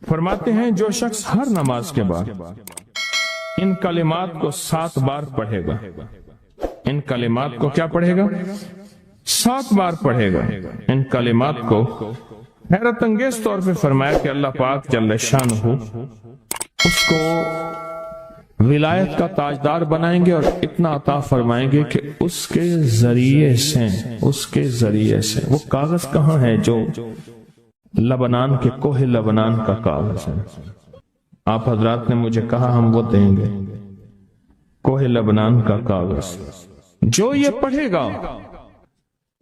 فرماتے ہیں جو شخص ہر نماز کے بعد ان کلمات کو 7 بار پڑھے گا، ان کلمات کو کیا پڑھے گا؟ 7 بار پڑھے گا ان کلمات کو، حیرت انگیز طور پہ فرمایا کہ اللہ پاک جل شانہ اس کو ولایت کا تاجدار بنائیں گے اور اتنا عطا فرمائیں گے کہ اس کے ذریعے سے وہ کاغذ کہاں ہے جو لبنان کے کوہ لبنان کا کاغذ ہے؟ آپ حضرات نے مجھے کہا ہم وہ دیں گے، کوہ لبنان کا کاغذ جو یہ پڑھے گا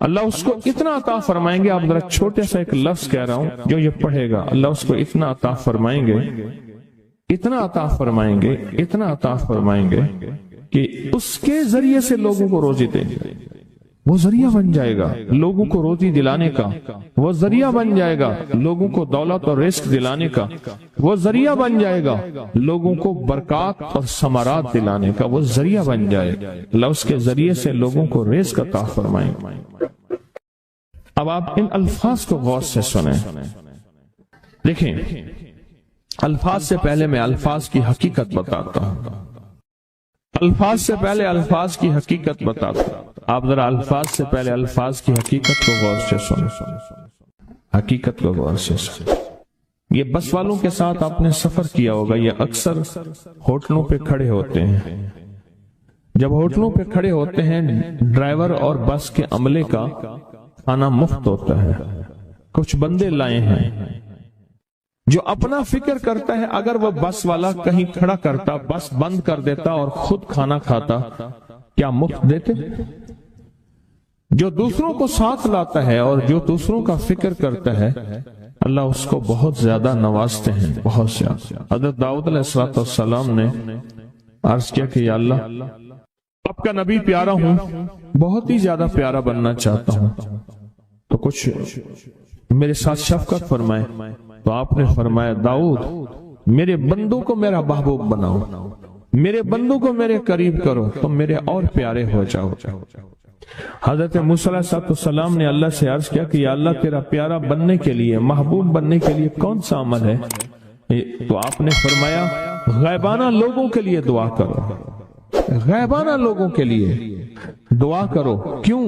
اللہ اس کو اتنا عطا فرمائیں گے۔ آپ ذرا چھوٹے سا ایک لفظ کہہ رہا ہوں، جو یہ پڑھے گا اللہ اس کو اتنا عطا فرمائیں گے، اتنا عطا فرمائیں گے، اتنا عطا فرمائیں گے کہ اس کے ذریعے سے لوگوں کو روزی دیں گے، وہ ذریعہ بن جائے گا لوگوں کو روزی دلانے کا، وہ ذریعہ بن جائے گا لوگوں کو دولت اور رزق دلانے کا، وہ ذریعہ بن جائے گا لوگوں کو برکات اور ثمرات دلانے کا، وہ ذریعہ بن جائے گا اللہ اس کے ذریعے سے لوگوں کو رزق عطا فرمائیں گے۔ اب آپ ان الفاظ کو غور سے سنیں، دیکھیں الفاظ سے پہلے میں الفاظ کی حقیقت بتاتا ہوں، الفاظ سے پہلے الفاظ کی حقیقت بتاتا ہوں۔ آپ ذرا الفاظ سے پہلے الفاظ کی حقیقت کو غور سے سنیں، حقیقت کو غور سے سنیں۔ یہ بس والوں کے ساتھ آپ نے سفر کیا ہوگا، یہ اکثر ہوٹلوں پہ کھڑے ہوتے ہیں، جب ہوٹلوں پہ کھڑے ہوتے ہیں ڈرائیور اور بس کے عملے کا کھانا مفت ہوتا ہے، کچھ بندے لائے ہیں جو اپنا فکر کرتا ہے اگر وہ بس والا کہیں کھڑا کرتا، بس بند کر دیتا اور خود کھانا کھاتا، کیا مفت دیتے؟ جو دوسروں کو ساتھ لاتا ہے اور جو دوسروں کا فکر کرتا ہے اللہ اس کو بہت زیادہ نوازتے ہیں، بہت زیادہ۔ حضرت داؤد علیہ السلام نے عرض کیا کہ یا اللہ آپ کا نبی پیارا ہوں، بہت ہی زیادہ پیارا بننا چاہتا ہوں، تو کچھ میرے ساتھ شفقت فرمائے۔ تو آپ نے فرمایا داؤد میرے بندوں کو میرا محبوب بناؤ، میرے بندوں کو میرے قریب کرو، تم میرے اور پیارے ہو جاؤ۔ حضرت موسیٰ علیہ السلام نے اللہ سے عرض کیا کہ یا اللہ تیرا پیارا بننے کے لیے، محبوب بننے کے لیے کون سا عمل ہے؟ تو آپ نے فرمایا غیبانہ لوگوں کے لیے دعا کرو، غیبانہ لوگوں کے لیے دعا کرو۔ کیوں؟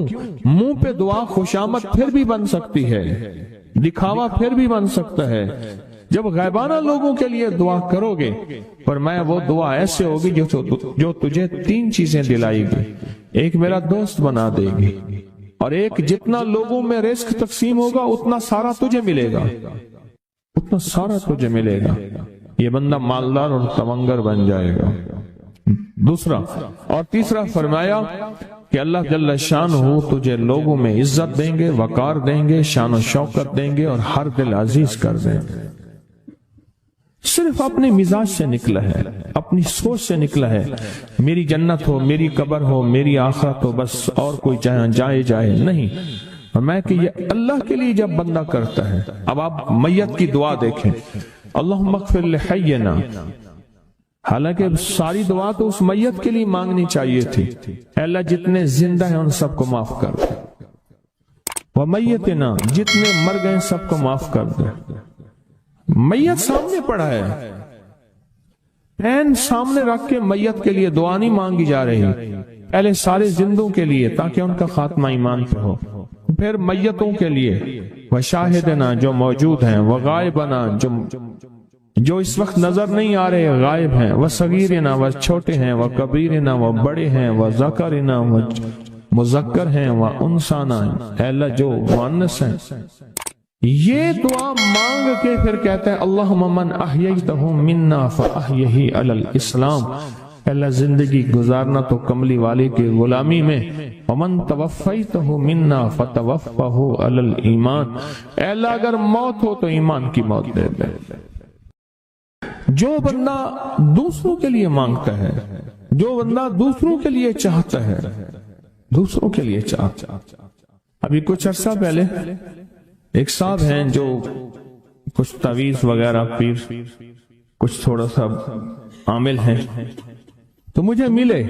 منہ پہ دعا خوشامد پھر بھی بن سکتی ہے، دکھاوا پھر بھی بن سکتا ہے، جب غیبانہ لوگوں کے لیے دعا کرو گے فرمایا وہ دعا ایسے ہوگی جو تجھے 3 چیزیں دلائے گی، ایک میرا دوست بنا دے گی، اور ایک جتنا لوگوں میں رزق تقسیم ہوگا اتنا سارا تجھے ملے گا، اتنا سارا تجھے ملے گا، یہ بندہ مالدار اور تمنگر بن جائے گا۔ دوسرا اور تیسرا فرمایا کہ اللہ جل شانہ تجھے لوگوں میں عزت دیں گے، وقار دیں گے، شان و شوکت دیں گے اور ہر دل عزیز کر دیں گے۔ صرف اپنے مزاج سے نکلا ہے، اپنی سوچ سے نکلا ہے، میری جنت ہو، میری قبر ہو، میری آخرت ہو، بس اور کوئی جائے نہیں۔ میں کہ یہ اللہ کے لیے جب بندہ کرتا ہے۔ اب آپ میت کی دعا دیکھیں، اللہم اغفر لحینا، حالانکہ ساری دعا تو اس میت کے لیے مانگنی چاہیے تھی، اے اللہ جتنے زندہ ہیں ان سب کو معاف کر دے، ومیتنا، جتنے مر گئے سب کو معاف کر دے۔ میت سامنے پڑا ہے، پین سامنے رکھ کے میت کے لیے دعا نہیں مانگی جا رہی، پہلے سارے زندوں کے لیے تاکہ ان کا خاتمہ ایمان پہ ہو، پھر میتوں کے لیے، وشاہدنا جو موجود ہیں، وغائبنا جو اس وقت نظر نہیں آ رہے غائب ہیں، وصغیرنا وہ چھوٹے ہیں، وکبیرنا وہ بڑے ہیں، وذکرنا وہ مذکر ہیں، وانثانا اے اللہ جو مؤنث ہیں۔ یہ دعا مانگ کے پھر کہتا ہے اللہم من احییتہ منا فاحیہ علی الاسلام، اے اللہ زندگی گزارنا تو کملی والے کی غلامی میں، ومن توفیتہ منا فتوفہ علی الایمان، اے اللہ اگر موت ہو تو ایمان کی موت دے دے۔ جو بندہ دوسروں کے لیے مانگتا ہے، جو بندہ دوسروں کے لیے چاہتا ہے، دوسروں کے لیے چاہتا ہے۔ ابھی کچھ عرصہ پہلے ایک صاحب ہیں جو کچھ تعویذ وغیرہ پیر کچھ تھوڑا سا عامل ہیں، تو مجھے ملے،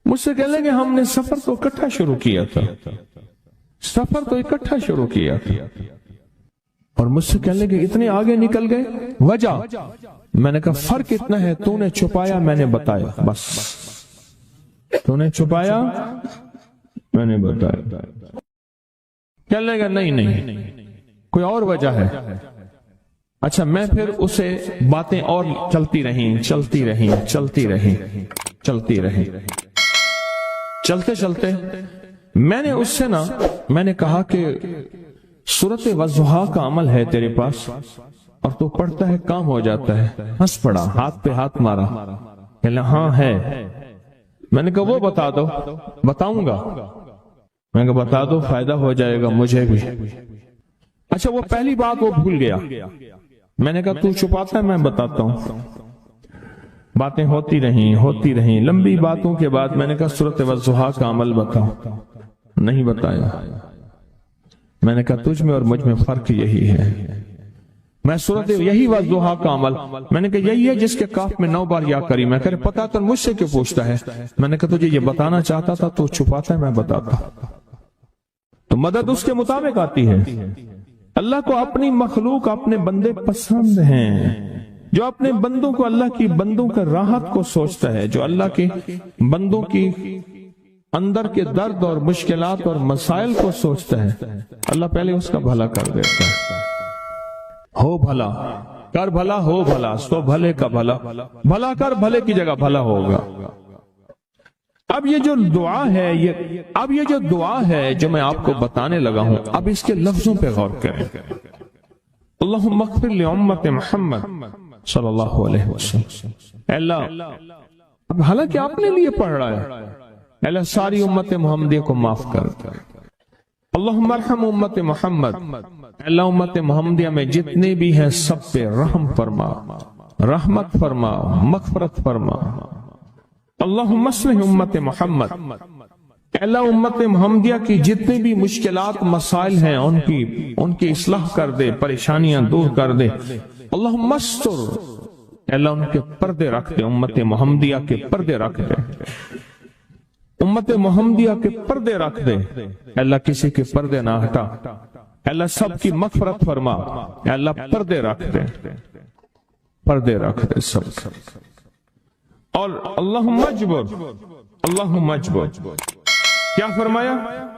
مجھ سے کہنے لگے ہم نے سفر تو اکٹھا شروع کیا تھا، سفر تو اکٹھا شروع کیا تھا، اور مجھ سے کہنے لگے اتنے آگے نکل گئے، وجہ؟ میں نے کہا فرق اتنا ہے، تو نے چھپایا میں نے بتایا، بس تو نے چھپایا میں نے بتایا۔ کہنے لگا نہیں کوئی اور وجہ ہے۔ اچھا میں پھر اسے باتیں اور چلتی رہیں چلتے چلتے میں نے اس سے میں نے کہا کہ سورۃ والضحیٰ کا عمل ہے تیرے پاس اور تو پڑھتا ہے کام ہو جاتا ہے۔ ہنس پڑا، ہاتھ پہ ہاتھ مارا، کہنے ہاں ہے۔ میں نے کہا وہ بتا دو۔ بتاؤں گا؟ میں نے کہا بتا دو، فائدہ ہو جائے گا مجھے بھی۔ اچھا وہ پہلی بات وہ بھول گیا۔ میں نے کہا تو چھپاتا ہے میں بتاتا ہوں۔ باتیں ہوتی رہیں لمبی باتوں کے بعد میں نے کہا سورۃ والضحیٰ کا عمل بتاؤ، نہیں بتایا۔ میں نے کہا تجھ میں اور مجھ میں فرق یہی ہے، میں سورۃ یہی والضحیٰ کا عمل، میں نے کہا یہی ہے جس کے کاف میں 9 بار یا کری۔ میں کہا پتا تو مجھ سے کیوں پوچھتا ہے؟ میں نے کہا تجھے یہ بتانا چاہتا تھا تو چھپاتا ہے میں بتاتا۔ تو مدد اس کے مطابق آتی ہے۔ اللہ کو اپنی مخلوق اپنے بندے پسند ہیں، جو اپنے بندوں کو، اللہ کی بندوں کا راحت کو سوچتا ہے، جو اللہ کے بندوں کی اندر کے درد اور مشکلات اور مسائل کو سوچتا ہے، اللہ پہلے اس کا بھلا کر دیتا ہے۔ ہو بھلا کر بھلا، ہو بھلا سو بھلے کا بھلا، بھلا کر بھلے کی جگہ بھلا ہوگا۔ اب یہ جو دعا ہے جو میں آپ کو بتانے لگا ہوں، اب اس کے لفظوں پہ غور کریں۔ اللہم اغفر لامت محمد صلی اللہ علیہ وسلم۔ اللہ اب حالانکہ آپ نے لیے پڑھ رہا ہے، اللہ ساری امت محمدیہ کو معاف کر۔ اللہم ارحم امت محمد، اللہ امت محمدیہ میں جتنے بھی ہیں سب پہ رحم فرما، رحمت فرما، مغفرت فرما۔ اللہم اصلح امت محمد، اللہ امت محمدیہ کی جتنے بھی مشکلات مسائل ہیں ان کی اصلاح کر دے، پریشانیاں دور کر دے۔ اللہم استر، اللہ ان کے پردے رکھ دے، امت محمدیہ کے پردے رکھ دے، امت محمدیہ کے پردے رکھ دے، اللہ کسی کے پردے نہ ہٹا، اللہ سب کی مغفرت فرما، اللہ پردے رکھ دے، پردے رکھ دے سب۔ اور اللہم اجبر، کیا فرمایا؟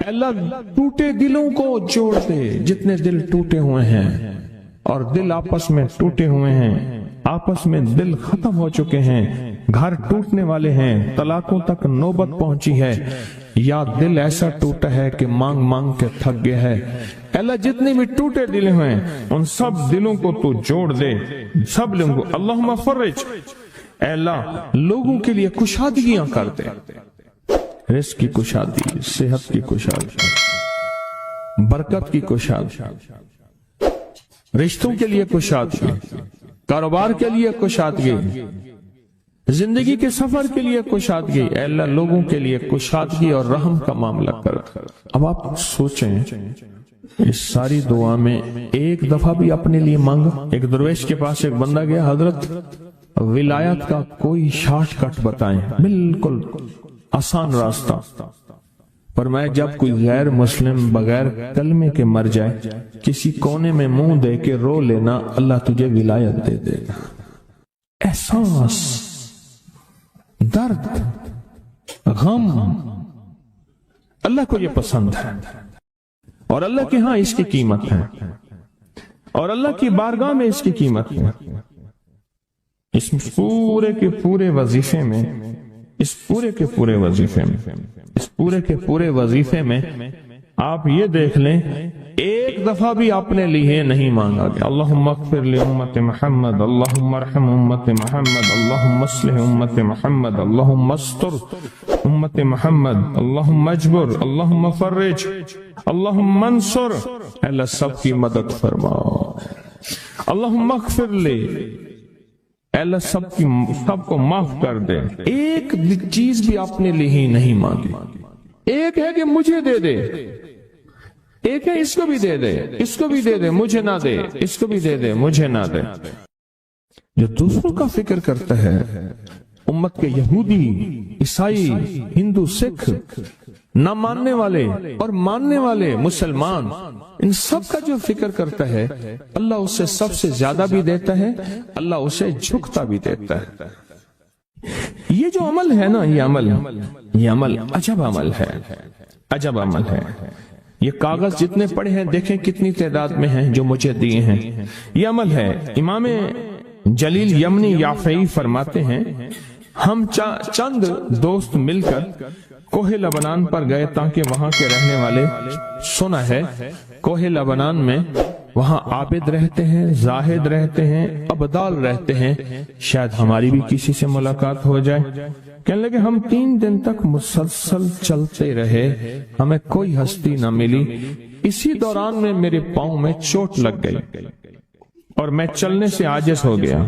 اللہ ٹوٹے دلوں کو جوڑ دے، جتنے دل ٹوٹے ہوئے ہیں اور دل آپس میں ٹوٹے ہوئے ہیں، آپس میں دل ختم ہو چکے ہیں، گھر ٹوٹنے والے ہیں، طلاقوں تک نوبت پہنچی ہے، یا دل ایسا ٹوٹا ہے کہ مانگ مانگ کے تھک گیا ہے، اللہ جتنے بھی ٹوٹے دل ہیں ان سب دلوں کو تو جوڑ دے، سب لوگوں کو۔ اللہم فرج، اے اللہ لوگوں کے لیے کشادگیاں کر دے، رزق کی کشادگی، صحت کی کشادگی، برکت کی کشادگی، رشتوں کے لیے کشادگی، کاروبار کے لیے کشادگی، زندگی کے سفر کے لیے کشادگی، اے اللہ لوگوں کے لیے کشادگی اور رحم کا معاملہ کر۔ اب آپ سوچیں اس ساری دعا میں ایک دفعہ بھی اپنے لیے مانگا؟ ایک درویش کے پاس ایک بندہ گیا، حضرت ولایت کا کوئی شارٹ کٹ بتائیں، بالکل آسان راستہ۔ فرمایا جب کوئی غیر مسلم بغیر کلمے کے مر جائے، کسی کونے میں منہ دے کے رو لینا، اللہ تجھے ولایت دے دے گا۔ احساس، درد، غم، اللہ کو یہ پسند ہے اور اللہ کے ہاں اس کی قیمت ہے اور اللہ کی بارگاہ میں اس کی قیمت ہے۔ اس پورے کے پورے وظیفے میں، اس پورے کے پورے وظیفے میں آپ یہ دیکھ لیں ایک دفعہ بھی اپنے لیے نہیں مانگا گیا۔ اللہم اغفر لامت محمد، اللہم ارحم امت محمد، اللہم اصلح امت محمد، اللہم استر امت محمد، اللہم اجبر، اللہم فرج، اللہم منصر، اللہ سب کی مدد فرما۔ اللہم اغفر لے، اللہ سب کو معاف کر دے۔ ایک چیز بھی اپنے لیے ہی نہیں مانگی۔ ایک ہے کہ مجھے دے دے، ایک ہے اس کو بھی دے دے، اس کو بھی دے دے مجھے نہ دے، اس کو بھی دے دے مجھے نہ دے۔ جو دوسروں کا فکر کرتا ہے، امت کے یہودی، عیسائی، ہندو، سکھ، نہ ماننے والے اور ماننے والے مسلمان، ان سب کا جو فکر کرتا ہے اللہ اسے سب سے زیادہ بھی دیتا ہے، اللہ اسے جھکتا بھی دیتا ہے۔ یہ جو عمل ہے نا، یہ عمل عجب عمل ہے، عجب عمل ہے۔ یہ کاغذ جتنے پڑے ہیں دیکھیں کتنی تعداد میں ہیں جو مجھے دیے ہیں، یہ عمل ہے۔ امام جلیل یمنی یافعی فرماتے ہیں ہم چند دوست مل کر کوہ لبنان پر گئے تاکہ وہاں کے رہنے والے، سنا ہے کوہ لبنان میں وہاں عابد رہتے ہیں، زاہد رہتے ہیں، ابدال رہتے ہیں، شاید ہماری بھی کسی سے ملاقات ہو جائے۔ کہنے لگے ہم 3 دن تک مسلسل چلتے رہے، ہمیں کوئی ہستی نہ ملی۔ اسی دوران میں میرے پاؤں میں چوٹ لگ گئی اور میں چلنے سے عاجز ہو گیا۔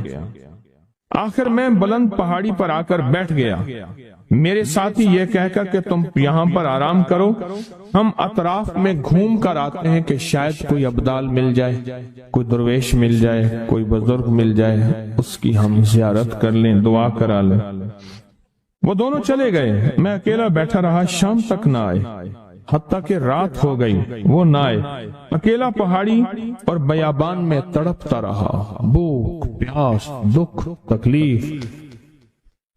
آخر میں بلند پہاڑی پر آ کر بیٹھ گیا۔ میرے ساتھی یہ کہہ کر کہ تم یہاں پر آرام کرو، ہم اطراف میں گھوم کر آتے ہیں کہ شاید کوئی ابدال مل جائے، کوئی درویش مل جائے، کوئی بزرگ مل جائے، اس کی ہم زیارت کر لیں، دعا کرا لیں۔ وہ دونوں چلے گئے، میں اکیلا بیٹھا رہا، شام تک نہ آئے، حتیٰ کہ رات ہو گئی وہ نہ آئے۔ اکیلا پہاڑی اور بیابان میں تڑپتا رہا، بھوک، پیاس، دکھ، تکلیف،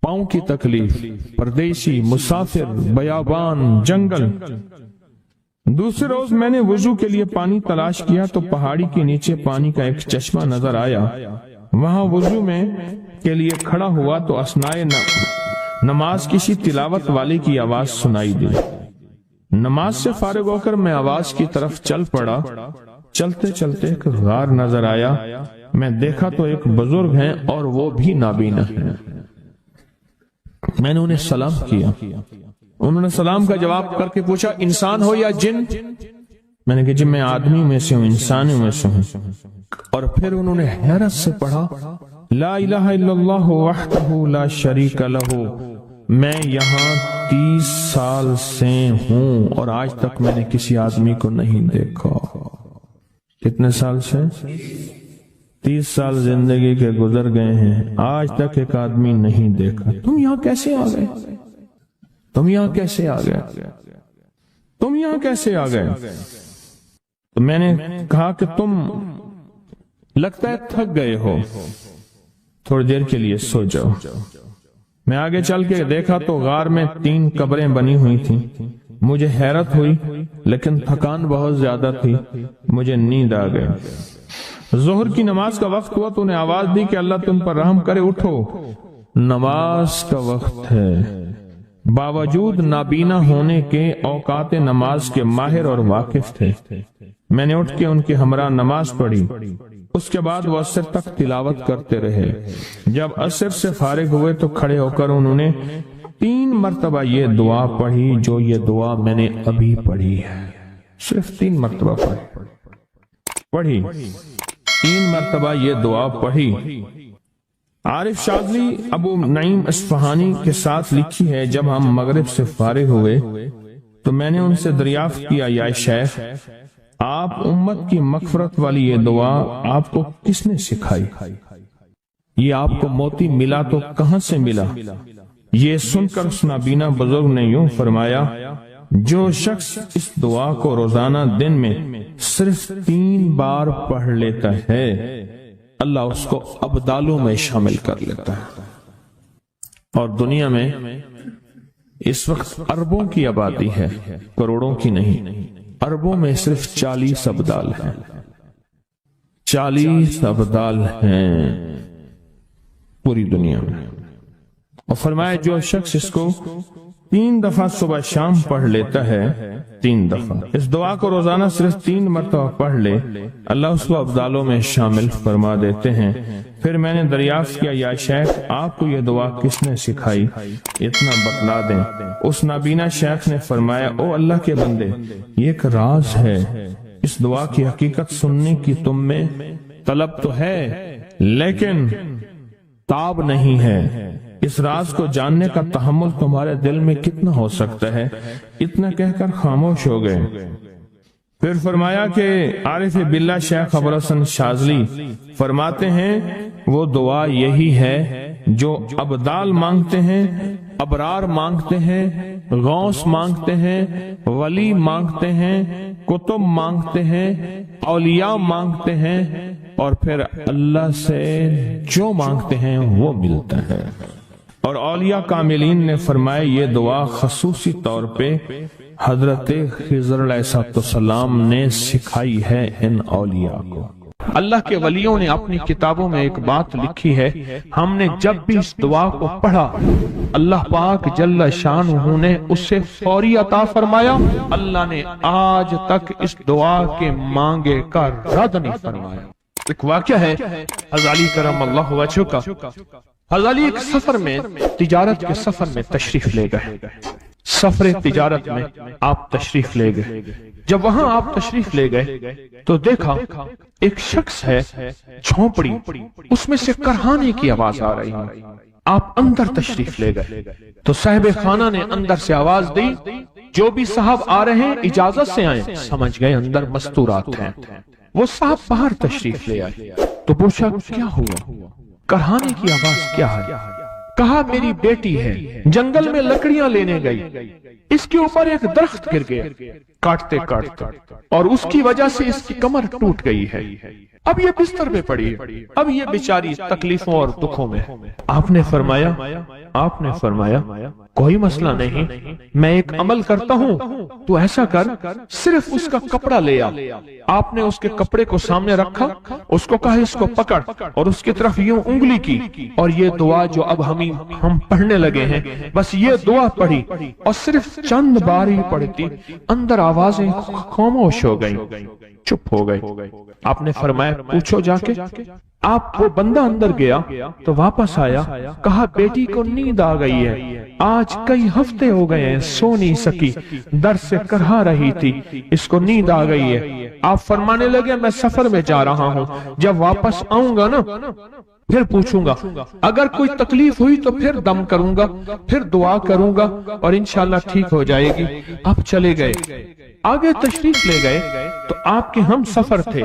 پاؤں کی تکلیف، پردیسی، مسافر، بیابان، جنگل۔ دوسرے روز میں نے وضو کے لیے پانی تلاش کیا تو پہاڑی کے نیچے پانی کا ایک چشمہ نظر آیا۔ وہاں وضو میں کے لیے کھڑا ہوا تو اثناء نماز کسی تلاوت والے کی آواز سنائی دی۔ نماز سے فارغ ہو کر میں آواز کی طرف چل پڑا۔ چلتے چلتے ایک غار نظر آیا، میں دیکھا تو ایک بزرگ ہیں اور وہ بھی نابینا ہیں۔ میں نے انہیں سلام کیا، انہوں نے سلام کا جواب کر کے پوچھا انسان ہو یا جن؟ میں نے کہا جی میں آدمی میں سے ہوں، انسانی میں سے ہوں۔ اور پھر انہوں نے حیرت سے پڑھا لا الہ الا اللہ وحدہ لا شریک لہ، میں یہاں 30 سال سے ہوں اور آج تک میں نے کسی آدمی کو نہیں دیکھا۔ کتنے سال سے؟ 30 سال زندگی کے گزر گئے ہیں، آج تک ایک آدمی نہیں دیکھا۔ تم یہاں کیسے آ گئے؟ تم یہاں کیسے آ گئے؟ تم یہاں کیسے آ گئے؟ تو میں نے کہا کہ تم لگتا ہے تھک گئے ہو، تھوڑی دیر کے لیے سو جاؤ۔ میں آگے چل کے دیکھا تو غار میں 3 قبریں بنی ہوئی تھیں۔ مجھے حیرت ہوئی لیکن تھکان بہت زیادہ تھی، مجھے نیند آ گئی۔ ظہر کی نماز کا وقت ہوا تو انہیں آواز دی کہ اللہ تم پر رحم کرے، اٹھو نماز کا وقت ہے۔ باوجود نابینا ہونے کے اوقات نماز کے ماہر اور واقف تھے۔ میں نے اٹھ کے ان کے ہمراہ نماز پڑھی، اس کے بعد وہ عصر تک تلاوت کرتے رہے۔ جب عصر سے فارغ ہوئے تو کھڑے ہو کر انہوں نے 3 مرتبہ یہ دعا پڑھی جو یہ دعا میں نے ابھی پڑھی ہے، صرف 3 مرتبہ پڑھی 3 مرتبہ یہ دعا پڑھی۔ عارف شاذلی ابو نعیم اصفہانی کے ساتھ لکھی ہے جب ہم مغرب سے فارغ ہوئے تو میں نے ان سے دریافت کیا یا شیخ آپ امت کی مغفرت والی یہ دعا آپ کو کس نے سکھائی؟ یہ آپ کو موتی ملا تو کہاں سے ملا؟ یہ سن کر اس نابینا بزرگ نے یوں فرمایا جو شخص اس دعا کو روزانہ دن میں صرف 3 بار پڑھ لیتا ہے اللہ اس کو ابدالوں میں شامل کر لیتا ہے۔ اور دنیا میں اس وقت اربوں کی آبادی ہے، کروڑوں کی نہیں، اربوں میں صرف 40 ابدال ہیں، 40 ابدال ہیں پوری دنیا میں۔ اور فرمایا جو شخص اس کو 3 دفعہ صبح شام پڑھ لیتا ہے، 3 دفعہ اس دعا کو روزانہ صرف 3 مرتبہ پڑھ لے اللہ اس کو ابدالوں میں شامل فرما دیتے ہیں۔ پھر میں نے دریافت کیا یا شیخ آپ کو یہ دعا کس نے سکھائی؟ اتنا بتلا دیں۔ اس نابینا شیخ نے فرمایا او اللہ کے بندے یہ ایک راز ہے، اس دعا کی حقیقت سننے کی تم میں طلب تو ہے لیکن تاب نہیں ہے، اس راز کو جاننے کا تحمل تمہارے دل میں کتنا ہو سکتا ہے؟ اتنا کہہ کر خاموش ہو گئے۔ پھر فرمایا کہ عارف باللہ شیخ ابو الحسن شاذلی فرماتے ہیں وہ دعا یہی ہے جو ابدال مانگتے ہیں ابرار مانگتے ہیں، غوث مانگتے ہیں، ولی مانگتے ہیں، کتب مانگتے ہیں، اولیاء مانگتے ہیں، اور پھر اللہ سے جو مانگتے ہیں وہ ملتا ہے۔ اور اولیاء کاملین نے فرمایا یہ دعا خصوصی طور پہ حضرت خضر علیہ السلام نے سکھائی ہے ان اولیاء کو۔ اللہ کے ولیوں نے اپنی کتابوں میں ایک بات لکھی ہے، ہم نے جب بھی اس دعا کو پڑھا اللہ پاک جل شانہ نے اسے فوری عطا فرمایا۔ اللہ نے آج تک اس دعا کے مانگے کا رد نہیں فرمایا۔ ایک واقعہ ہے حضرت علی کرم اللہ وجہہ کا۔ حضرت علی ایک سفر میں، تجارت کے سفر میں تشریف لے گئے، سفر تجارت میں آپ تشریف لے گئے۔ جب وہاں آپ تشریف لے گئے تو دیکھا ایک شخص ہے جھونپڑی، اس میں سے کرہانے کی آواز آ رہی ہے۔ آپ اندر تشریف لے گئے تو صاحب خانہ نے اندر سے آواز دی، جو بھی صاحب آ رہے ہیں اجازت سے آئیں۔ سمجھ گئے اندر مستورات ہیں۔ وہ صاحب باہر تشریف لے آئے تو پوچھا کیا ہوا، کرہانے کی آواز کیا ہے؟ کہا میری بیٹی ہے، جنگل میں لکڑیاں لینے گئی، اس کے اوپر ایک درخت گر گیا کاٹتے کاٹتے، اور اس کی وجہ سے اس کی کمر ٹوٹ گئی ہے، اب یہ بستر پہ پڑی ہے، اب یہ بیچاری تکلیفوں اور دکھوں میں۔ آپ نے فرمایا کوئی مسئلہ نہیں، میں ایک عمل کرتا ہوں، تو ایسا کر صرف اس کا کپڑا لے آ۔ آپ نے اس کے کپڑے کو سامنے رکھا، اس کو کہا اس کو پکڑ، اور اس کی طرف یوں انگلی کی، اور یہ دعا جو اب ہم پڑھنے لگے ہیں، بس یہ دعا پڑھی، اور صرف چند بار ہی پڑھتی اندر آوازیں خاموش ہو گئیں، چپ ہو گئی۔ آپ نے فرمایا پوچھو جا کے۔ آپ وہ بندہ اندر گیا تو واپس آیا، کہا بیٹی کو نیند آ گئی ہے، آج کئی ہفتے ہو گئے ہیں سو نہیں سکی، درد سے کرہا رہی تھی، اس کو نیند آ گئی ہے۔ آپ فرمانے لگے میں سفر میں جا رہا ہوں، جب واپس آؤں گا نا پھر پوچھوں گا، اگر کوئی تکلیف ہوئی تو پھر دم کروں گا، پھر دعا کروں گا، اور انشاءاللہ ٹھیک ہو جائے گی۔ آپ چلے گئے، آگے تشریف لے گئے تو آپ کے ہم سفر تھے،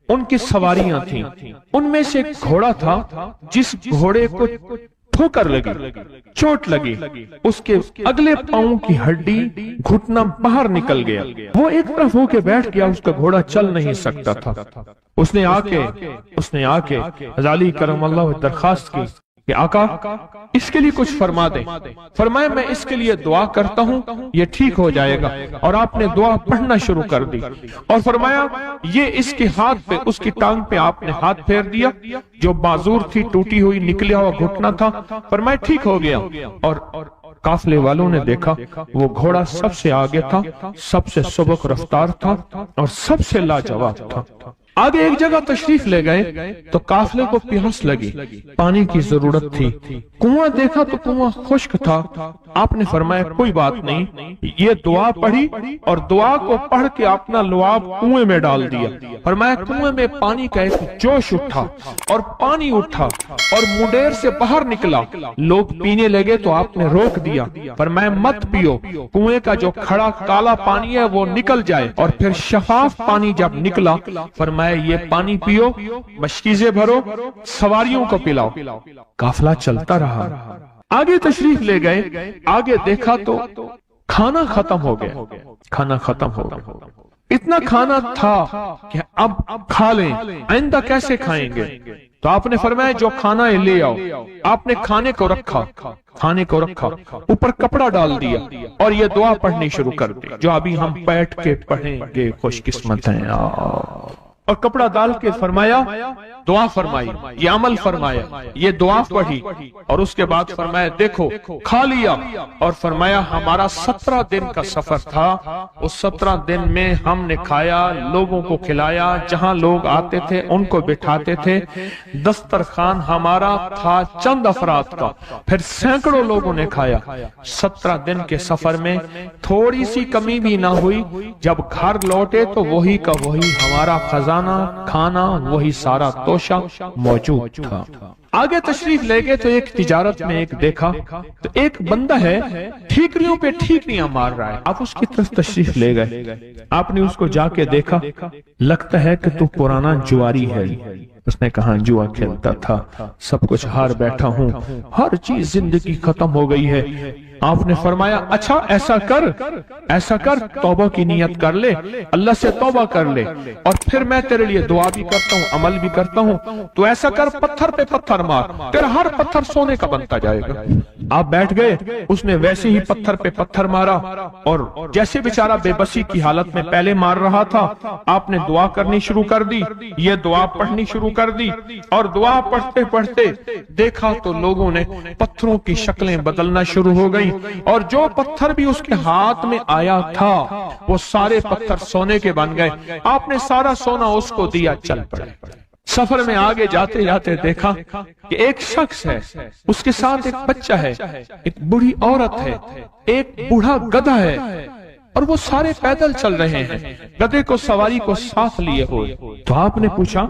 ان کی سواریاں تھیں، ان میں سے ایک گھوڑا تھا جس گھوڑے کو ٹھوکر لگی، چوٹ لگی، اس کے اگلے پاؤں کی ہڈی گھٹنا باہر نکل گیا، وہ ایک طرف ہو کے بیٹھ گیا، اس کا گھوڑا چل نہیں سکتا تھا۔ اس نے آ کے حضرت علی کرم اللہ درخواست کی کہ آقا اس کے لیے کچھ فرما دیں۔ فرمایا میں اس کے لیے دعا کرتا ہوں، یہ ٹھیک ہو جائے گا، اور آپ نے دعا پڑھنا شروع کر دی، اور فرمایا یہ اس کے ہاتھ پہ، اس کی ٹانگ پہ آپ نے ہاتھ پھیر دیا، جو معذور تھی ٹوٹی ہوئی نکلیا ہوا گھٹنا تھا، فرمایا ٹھیک ہو گیا۔ اور قافلے والوں نے دیکھا وہ گھوڑا سب سے آگے تھا، سب سے سبک رفتار تھا، اور سب سے لاجواب تھا۔ آگے ایک جگہ تشریف لے گئے تو قافلے کو پیاس لگی، پانی کی ضرورت تھی، کنواں دیکھا تو کنواں خشک تھا۔ آپ نے فرمایا کوئی بات نہیں، یہ دعا پڑھی اور دعا کو پڑھ کے اپنا لعاب کنویں میں ڈال دیا۔ فرمایا کنویں میں پانی کا ایک جوش اٹھا اور پانی اٹھا اور منڈیر سے باہر نکلا، لوگ پینے لگے تو آپ نے روک دیا، فرمایا مت پیو، کنویں کا جو کھڑا کالا پانی ہے وہ نکل جائے، اور پھر شفاف پانی جب نکلا فرمایا یہ پانی پیو، مشکیزیں بھرو، سواریوں کو پلاؤ۔ قافلہ چلتا رہا، آگے تشریف لے گئے، آگے دیکھا تو کھانا ختم ہو گیا، اتنا کھانا تھا کہ اب کھا لیں، آئندہ کیسے کھائیں گے؟ تو آپ نے فرمایا جو کھانا ہے لے آؤ۔ آپ نے کھانے کو رکھا، اوپر کپڑا ڈال دیا اور یہ دعا پڑھنی شروع کر دی جو ابھی ہم بیٹھ کے پڑھیں گے، خوش قسمت ہیں۔ اور کپڑا ڈال کے فرمایا دعا فرمائی، یہ عمل فرمایا، یہ دعا پڑھی، اور اس کے بعد فرمایا دیکھو کھا لیا، اور فرمایا ہمارا 17 دن کا سفر تھا، اس 17 دن میں ہم نے کھایا، لوگوں کو کھلایا، جہاں لوگ آتے تھے ان کو بٹھاتے تھے، دسترخوان ہمارا تھا چند افراد کا، پھر سینکڑوں لوگوں نے کھایا۔ 17 دن کے سفر میں تھوڑی سی کمی بھی نہ ہوئی، جب گھر لوٹے تو وہی کا وہی ہمارا خزانہ، کھانا وہی سارا توشہ موجود تھا۔ آگے تشریف لے گئے تو ایک تجارت میں ایک دیکھا تو ایک بندہ ہے ٹھیکریوں پہ ٹھیکریاں مار رہا ہے، آپ اس کی طرف تشریف لے گئے، آپ نے اس کو جا کے دیکھا، لگتا ہے کہ تو پرانا جواری ہے، اس نے کہا جوا کھیلتا تھا، سب کچھ ہار بیٹھا ہوں، ہر چیز زندگی ختم ہو گئی ہے۔ آپ نے فرمایا اچھا ایسا کر توبہ کی نیت کر لے، اللہ سے توبہ کر لے، اور پھر میں تیرے لیے دعا بھی کرتا ہوں، عمل بھی کرتا ہوں۔ تو ایسا کر، پتھر پہ پتھر مار، تیرا ہر پتھر سونے کا بنتا جائے گا۔ آپ بیٹھ گئے، اس نے ویسے ہی پتھر پہ پتھر مارا، اور جیسے بیچارہ بے بسی کی حالت میں پہلے مار رہا تھا، آپ نے دعا کرنی شروع کر دی، یہ دعا پڑھنی شروع کر دی، اور دعا پڑھتے پڑھتے دیکھا تو لوگوں نے پتھروں کی شکلیں بدلنا شروع ہو گئی، اور جو پتھر بھی اس کے ہاتھ میں آیا تھا وہ سارے پتھر سونے کے بن گئے۔ آپ نے سارا سونا اس کو دیا، چل پڑے۔ سفر میں آگے جاتے جاتے دیکھا کہ ایک شخص ہے، اس کے ساتھ ایک بچہ ہے، ایک بوڑھی عورت ہے، ایک بوڑھا گدھا ہے، اور وہ سارے پیدل چل رہے ہیں، گدھے کو سواری کو ساتھ لیے ہوئے۔ تو آپ نے پوچھا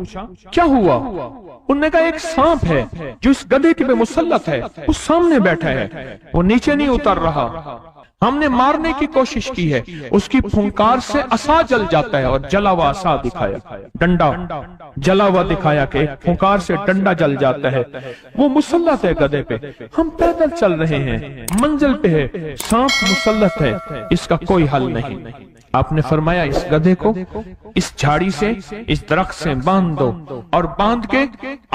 کیا ہوا؟ انہوں نے کہا ایک سانپ ہے جو اس گدھے کے پہ مسلط ہے، وہ سامنے بیٹھا ہے، وہ نیچے نہیں اتر رہا، ہم نے مارنے کی کوشش کی ہے، اس کی پھنکار سے عصا جل جاتا ہے، اور جلا ہوا عصا دکھایا، ڈنڈا جلا ہوا دکھایا کہ ایک پھنکار سے ڈنڈا جل جاتا ہے، وہ مسلط ہے گدھے پہ، ہم پیدل چل رہے ہیں، منزل پہ ہے، سانپ مسلط ہے، اس کا کوئی حل نہیں۔ آپ نے فرمایا اس گدھے کو اس جھاڑی سے، اس درخت سے باندھ دو، اور باندھ کے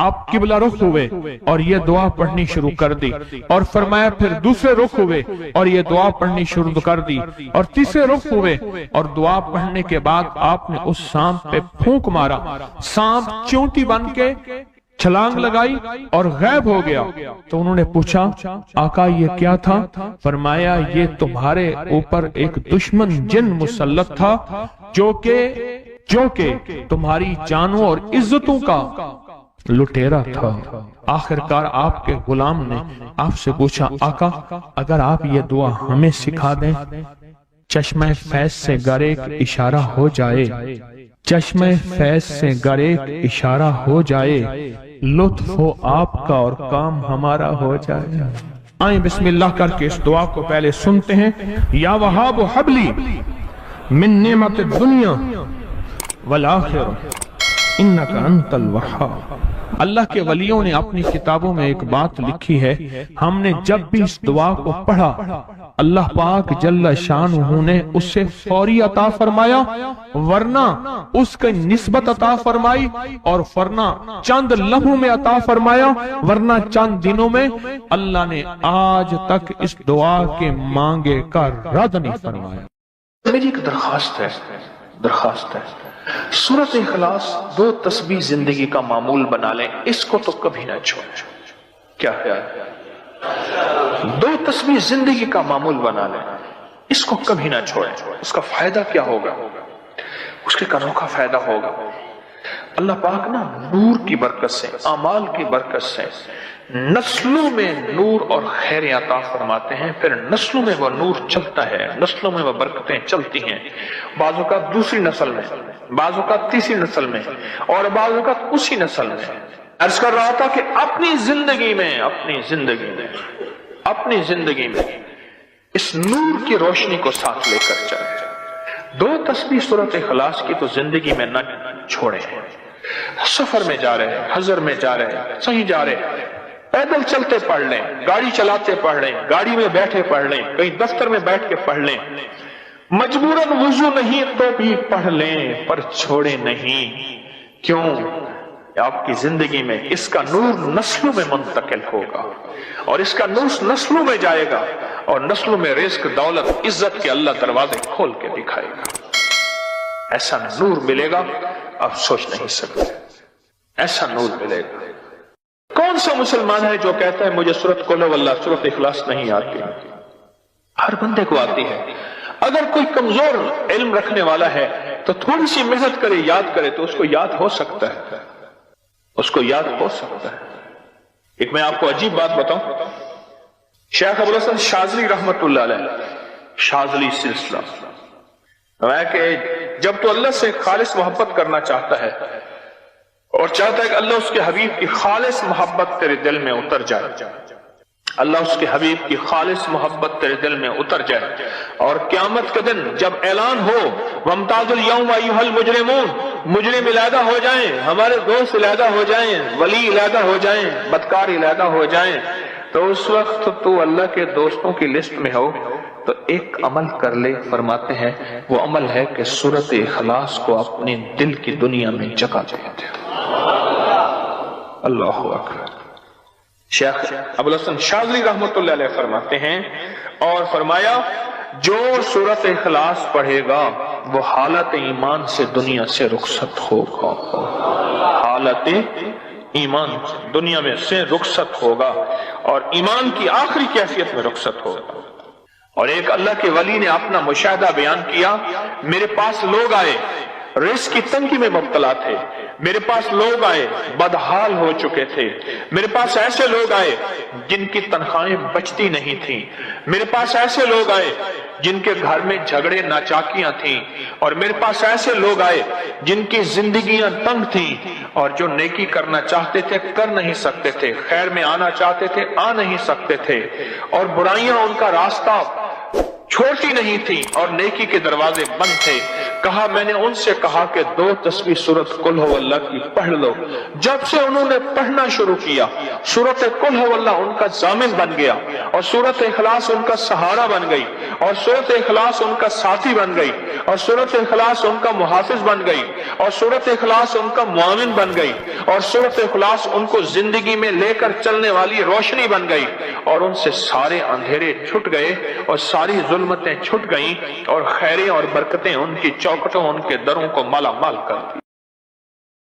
آپ قبلہ رخ ہوئے اور یہ دعا پڑھنی شروع کر دی، اور فرمایا پھر دوسرے رخ ہوئے اور یہ دعا پڑھنی شروع کر دی، اور تیسرے رخ ہوئے، اور دعا پڑھنے کے بعد آپ نے اس سانپ پہ پھونک مارا، سانپ چونٹی بن کے چھلانگ لگائی اور غائب ہو گیا۔ تو انہوں نے پوچھا آقا یہ کیا تھا؟ فرمایا یہ تمہارے اوپر ایک دشمن جن مسلط تھا جو کہ تمہاری جانوں اور عزتوں کا لٹیرا تھا۔ آخرکار آپ کے غلام نے آپ سے پوچھا آقا اگر آپ یہ دعا ہمیں سکھا دیں، چشمہ فیض سے گر ایک اشارہ ہو جائے، چشمہ فیض سے گر ایک اشارہ ہو جائے، لطف ہو آپ کا اور کام ہمارا ہو جائے۔ آئیں بسم اللہ کر کے اس دعا کو پہلے سنتے ہیں۔ یا وہاب حبلی من نعمت الدنیا والآخرہ انک انت الوہاب۔ اللہ کے ولیوں نے اپنی کتابوں میں ایک بات لکھی ہے، ہم نے جب بھی اس دعا کو پڑھا اللہ پاک جل شانہ نے اسے فوری عطا فرمایا، ورنہ اس کی نسبت عطا فرمائی، اور ورنہ چند لمحوں میں عطا فرمایا، ورنہ چند دنوں میں۔ اللہ نے آج تک اس دعا کے مانگے کا رد نہیں فرمایا۔ میری ایک درخواست ہے سورۃ اخلاص 2 تسبیح زندگی کا معمول بنا لیں، اس کو تو کبھی نہ چھوڑیں۔ کیا خیال ہے؟ 2 تسبیح زندگی کا معمول بنا لیں، اس کو کبھی نہ چھوڑیں۔ اس کا فائدہ کیا ہوگا؟ اس کے انوکھا فائدہ ہوگا۔ اللہ پاک نا نور کی برکت سے، اعمال کی برکت سے نسلوں میں نور اور خیر عطا فرماتے ہیں، پھر نسلوں میں وہ نور چلتا ہے، نسلوں میں وہ برکتیں چلتی ہیں، بعض اوقات دوسری نسل میں، بعض اوقات تیسری نسل میں، اور بعض اوقات اسی نسل میں۔ عرض کر رہا تھا کہ اپنی زندگی میں اس نور کی روشنی کو ساتھ لے کر چلیں۔ 2 تسبیح سورۃ اخلاص کی تو زندگی میں نہ چھوڑیں۔ سفر میں جا رہے ہیں، حضر میں جا رہے ہیں، صحیح جا رہے ہیں، پیدل چلتے پڑھ لیں، گاڑی چلاتے پڑھ لیں، گاڑی میں بیٹھے پڑھ لیں، کہیں دفتر میں بیٹھ کے پڑھ لیں، مجبوراً وضو نہیں تو بھی پڑھ لیں، پر چھوڑے نہیں۔ کیوں؟ آپ کی زندگی میں اس کا نور نسلوں میں منتقل ہوگا، اور اس کا نور نسلوں میں جائے گا، اور نسلوں میں رزق، دولت، عزت کے اللہ دروازے کھول کے دکھائے گا۔ ایسا نور ملے گا آپ سوچ نہیں سکتے، ایسا نور ملے گا۔ کون سا مسلمان ہے جو کہتا ہے مجھے سورۃ قل ہو اللہ، سورۃ اخلاص نہیں آتی؟ ہر بندے کو آتی ہے۔ اگر کوئی کمزور علم رکھنے والا ہے تو تھوڑی سی محنت کرے، یاد کرے تو اس کو یاد ہو سکتا ہے، اس کو یاد ہو سکتا ہے۔ ایک میں آپ کو عجیب بات بتاؤں، شیخ ابوالحسن شاذلی رحمت اللہ علیہ، شاذلی سلسلہ، میں کہ جب تو اللہ سے خالص محبت کرنا چاہتا ہے اور چاہتا ہے کہ اللہ اس کے حبیب کی خالص محبت تیرے دل میں اتر جائے، اللہ اس کے حبیب کی خالص محبت تیرے دل میں اتر جائے، اور قیامت کے دن جب اعلان ہو وَامْتَازُوا الْيَوْمَ أَيُّهَا الْمُجْرِمُونَ، مجرم علیحدہ ہو جائیں، ہمارے دوست علیحدہ ہو جائیں، ولی علیحدہ ہو جائیں، بدکار علیحدہ ہو جائیں، تو اس وقت تو اللہ کے دوستوں کی لسٹ میں ہو تو ایک عمل کر لے۔ فرماتے ہیں وہ عمل ہے کہ سورۃ اخلاص کو اپنے دل کی دنیا میں جگہ دے دے۔ اللہ اکبر۔ شیخ ابوالحسن شاذلی رحمۃ اللہ علیہ فرماتے ہیں، اور فرمایا جو سورۃ اخلاص پڑھے گا وہ حالت ایمان سے دنیا سے رخصت ہوگا، حالت ایمان دنیا میں سے رخصت ہوگا اور ایمان کی آخری کیفیت میں رخصت ہوگا۔ اور ایک اللہ کے ولی نے اپنا مشاہدہ بیان کیا، میرے پاس لوگ آئے رزق کی تنگی میں مبتلا تھے، میرے پاس لوگ آئے بدحال ہو چکے تھے، میرے پاس ایسے لوگ آئے جن کی تنخواہیں بچتی نہیں تھیں، میرے پاس ایسے لوگ آئے جن کے گھر میں جھگڑے ناچاکیاں تھیں، اور میرے پاس ایسے لوگ آئے جن کی زندگیاں تنگ تھیں اور جو نیکی کرنا چاہتے تھے کر نہیں سکتے تھے، خیر میں آنا چاہتے تھے آ نہیں سکتے تھے، اور برائیاں ان کا راستہ چھوڑتی نہیں تھی اور نیکی کے دروازے بند تھے۔ کہا میں نے ان سے کہا کہ 2 تسبیح سورۃ قل ہو اللہ کی پڑھ لو۔ جب سے انہوں نے پڑھنا شروع کیا سورۃ قل ہو اللہ ان کا ضامن بن گیا، اور سورۃ اخلاص ان کا سہارا بن گئی، اور سورۃ اخلاص ان کا ساتھی بن گئی، اور سورۃ اخلاص ان کا محافظ بن گئی، اور سورۃ اخلاص ان کا معاون بن گئی، اور سورۃ اخلاص ان کو زندگی میں لے کر چلنے والی روشنی بن گئی، اور ان سے سارے اندھیرے چھٹ گئے اور ساری ظلمتیں چھٹ گئیں، اور خیریں اور برکتیں ان کی چوکھٹوں ان کے دروں کو مالا مال کر دی۔